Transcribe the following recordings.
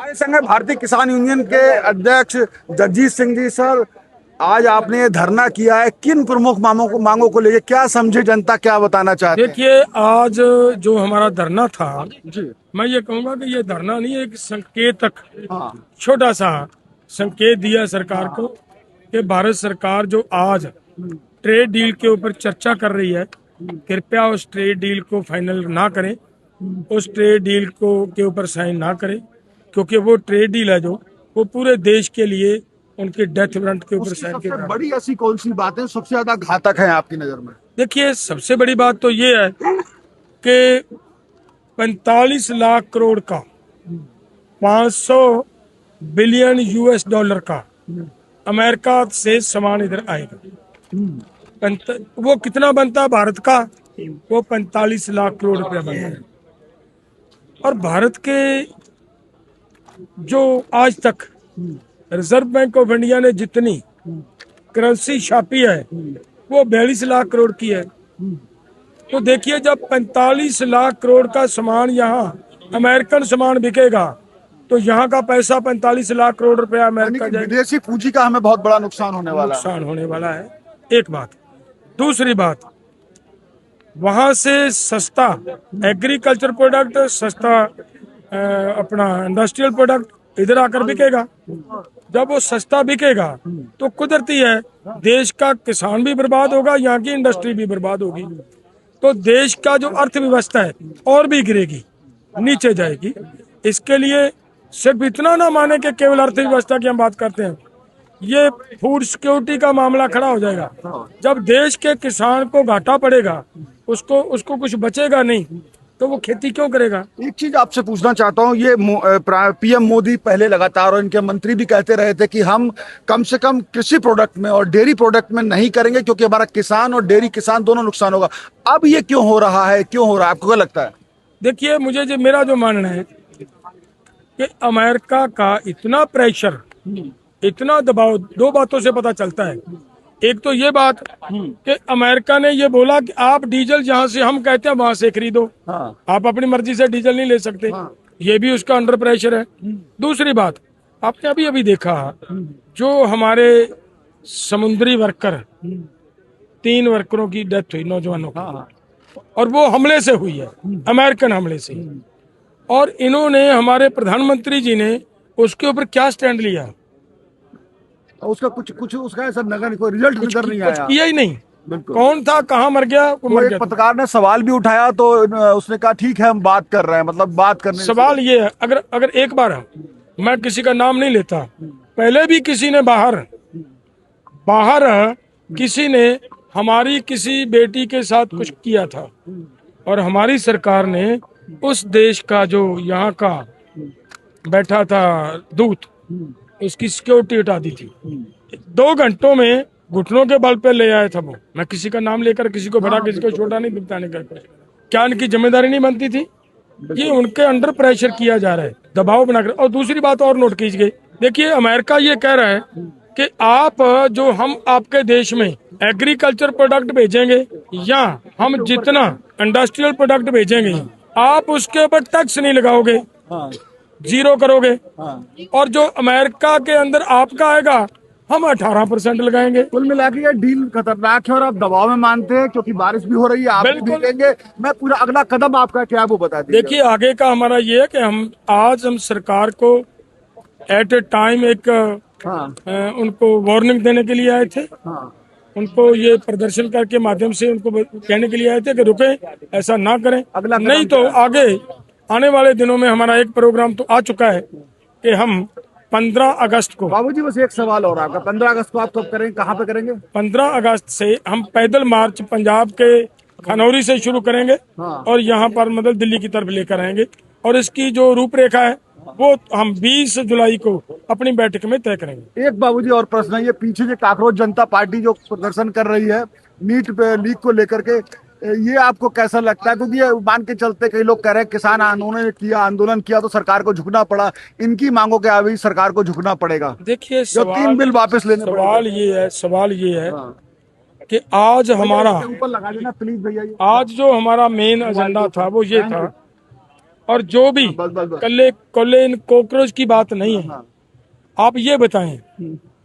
हमारे संग है भारतीय किसान यूनियन के अध्यक्ष जगजीत सिंह जी। सर, आज आपने ये धरना किया है, किन प्रमुख मांगों को लेके क्या समझे जनता, क्या बताना चाहते हैं? देखिए, आज जो हमारा धरना था, जी। मैं ये कहूंगा कि ये धरना नहीं, एक संकेतक, हाँ। छोटा सा संकेत दिया सरकार को कि भारत सरकार जो आज ट्रेड डील के ऊपर चर्चा कर रही है, कृपया उस ट्रेड डील को फाइनल ना करें, उस ट्रेड डील को के ऊपर साइन ना करें, क्योंकि वो ट्रेड डील है जो वो पूरे देश के लिए उनके डेथ वारंट के ऊपर उसकी साइन सबसे किया। बड़ी ऐसी कौन सी बातें सबसे ज्यादा घातक है आपकी नजर में? देखिए, सबसे बड़ी बात तो ये है कि 45 लाख करोड़ का 500 बिलियन यूएस डॉलर का अमेरिका से सामान इधर आएगा। वो कितना बनता है भारत का? वो 45 लाख करोड़ रुपया बनता है। और भारत के जो आज तक रिजर्व बैंक ऑफ इंडिया ने जितनी करेंसी छापी है वो 42 लाख करोड़ की है। तो देखिए, जब 45 लाख करोड़ का सामान यहाँ अमेरिकन सामान बिकेगा तो यहाँ का पैसा 45 लाख करोड़ रुपया अमेरिका जाएगा। विदेशी पूंजी का हमें बहुत बड़ा नुकसान होने वाला है। नुकसान होने वाला है, एक बात। दूसरी बात, वहां से सस्ता एग्रीकल्चर प्रोडक्ट, सस्ता अपना इंडस्ट्रियल प्रोडक्ट इधर आकर बिकेगा। जब वो सस्ता बिकेगा तो कुदरती है देश का किसान भी बर्बाद होगा, यहाँ की इंडस्ट्री भी बर्बाद होगी, तो देश का जो अर्थव्यवस्था है और भी गिरेगी, नीचे जाएगी। इसके लिए सिर्फ इतना ना माने कि केवल अर्थव्यवस्था की हम बात करते हैं, ये फूड सिक्योरिटी का मामला खड़ा हो जाएगा। जब देश के किसान को घाटा पड़ेगा, उसको कुछ बचेगा नहीं, तो वो खेती क्यों करेगा? एक चीज आपसे पूछना चाहता हूँ, ये पीएम मोदी पहले लगातार और इनके मंत्री भी कहते रहे थे कि हम कम से कम कृषि प्रोडक्ट में और डेयरी प्रोडक्ट में नहीं करेंगे क्योंकि हमारा किसान और डेयरी किसान दोनों नुकसान होगा। अब ये क्यों हो रहा है, क्यों हो रहा है, आपको क्या लगता है? देखिए, मेरा जो मानना है कि अमेरिका का इतना प्रेशर, इतना दबाव, दो बातों से पता चलता है। एक तो ये बात कि अमेरिका ने ये बोला कि आप डीजल जहां से हम कहते हैं वहां से खरीदो, आप अपनी मर्जी से डीजल नहीं ले सकते, ये भी उसका अंडर प्रेशर है। दूसरी बात, आपने अभी अभी देखा जो हमारे समुद्री वर्कर, 3 वर्करों की डेथ हुई, नौजवानों की, और वो हमले से हुई है, अमेरिकन हमले से। और इन्होंने, हमारे प्रधानमंत्री जी ने उसके ऊपर क्या स्टैंड लिया? उसका कुछ उसका ऐसा नगर कोई रिजल्ट नजर नहीं आया, किया ही नहीं। बिल्कुल। कौन था, कहाँ मर गया? वो मर एक गया। पत्रकार ने सवाल भी उठाया तो उसने कहा ठीक है हम बात कर रहे हैं, मतलब बात करने सवाल ये है, अगर एक बार, मैं किसी का नाम नहीं लेता, पहले भी किसी ने बाहर किसी ने हमारी किसी बेटी के साथ कुछ किया था और हमारी सरकार ने उस देश का जो यहाँ का बैठा था दूत, उसकी सिक्योरिटी हटा दी थी। 2 घंटों में घुटनों के बल पे ले आया था वो। मैं किसी का नाम लेकर किसी को बड़ा किसी को छोटा नहीं बताने का, क्या इनकी जिम्मेदारी नहीं बनती थी? ये उनके अंडर प्रेशर किया जा रहा है, दबाव बनाकर। और दूसरी बात और नोट कीजिए, देखिए, अमेरिका ये कह रहा है कि आप जो हम आपके देश में एग्रीकल्चर प्रोडक्ट भेजेंगे या हम जितना इंडस्ट्रियल प्रोडक्ट भेजेंगे, आप उसके ऊपर टैक्स नहीं लगाओगे, जीरो करोगे, और जो अमेरिका के अंदर आपका आएगा हम 18% लगाएंगे। कुल मिला के ये डील खतरनाक है और आप दबाव में मानते हैं क्योंकि बारिश भी हो रही है, आप भी भीगेंगे। मैं पूरा अगला कदम आपका क्या है वो बता दीजिए। देखिए, आगे का हमारा ये है कि हम सरकार को एट ए टाइम एक उनको वार्निंग देने के लिए आए थे। उनको ये प्रदर्शन करके माध्यम से उनको कहने के लिए आए थे कि रुके, ऐसा ना करें, नहीं तो आगे आने वाले दिनों में हमारा एक प्रोग्राम तो आ चुका है कि हम 15 अगस्त को। बाबूजी, बस एक सवाल और आपका, 15 अगस्त को आप कब करेंगे, कहाँ पे करेंगे? 15 अगस्त से हम पैदल मार्च पंजाब के खनौरी से शुरू करेंगे और यहाँ पर मतलब दिल्ली की तरफ लेकर आएंगे, और इसकी जो रूपरेखा है वो हम 20 जुलाई को अपनी बैठक में तय करेंगे। एक बाबूजी और प्रश्न है, ये पीछे जो काकरोच जनता पार्टी जो प्रदर्शन कर रही है नीट पे लीक को लेकर के, ये आपको कैसा लगता है? क्योंकि ये मान के चलते कई लोग कह रहे हैं किसान आंदोलन किया तो सरकार को झुकना पड़ा, इनकी मांगों के आगे सरकार को झुकना पड़ेगा। देखिए, जो 3 बिल वापस लेने सवाल ये है कि आज हमारा, ऊपर लगा देना प्लीज भैया, आज जो हमारा मेन एजेंडा था वो ये था, और जो भी बस बस बस। कल्ले कोल्ले इन कॉकरोच की बात नहीं है। हाँ, आप ये बताएं,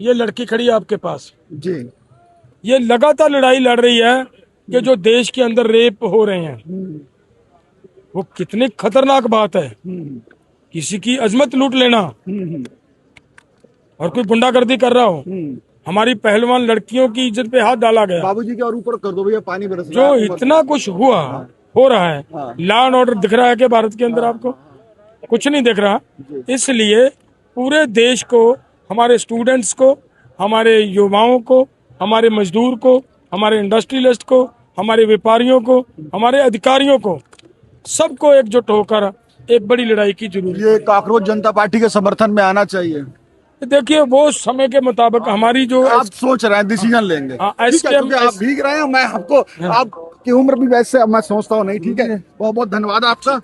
ये लड़की खड़ी है आपके पास, जी। ये लगातार लड़ाई लड़ रही है कि जो देश के अंदर रेप हो रहे हैं, वो कितनी खतरनाक बात है। किसी की अजमत लूट लेना और कोई गुंडागर्दी कर रहा हो, हमारी पहलवान लड़कियों की इज्जत पे हाथ डाला गया, बाबूजी के और ऊपर कर दो भैया, पानी बरस रहा जो है आपको इतना कुछ हुआ हो रहा है। हाँ। लॉ एंड ऑर्डर दिख रहा है कि भारत के अंदर आपको कुछ नहीं दिख रहा। इसलिए पूरे देश को, हमारे स्टूडेंट्स को, हमारे युवाओं को, हमारे मजदूर को, हमारे इंडस्ट्रियलिस्ट को, हमारे व्यापारियों को, हमारे अधिकारियों को, सबको एकजुट होकर एक बड़ी लड़ाई की जरूरत ये काकरोच जनता पार्टी के समर्थन में आना चाहिए। है। देखिए, वो समय के मुताबिक हमारी जो आप सोच रहे हैं, डिसीजन लेंगे। हाँ, ठीक है, SKM क्योंकि आप भीग रहे हैं, मैं आपको आपकी उम्र भी वैसे मैं सोचता हूँ नहीं। ठीक है, बहुत बहुत धन्यवाद आपका।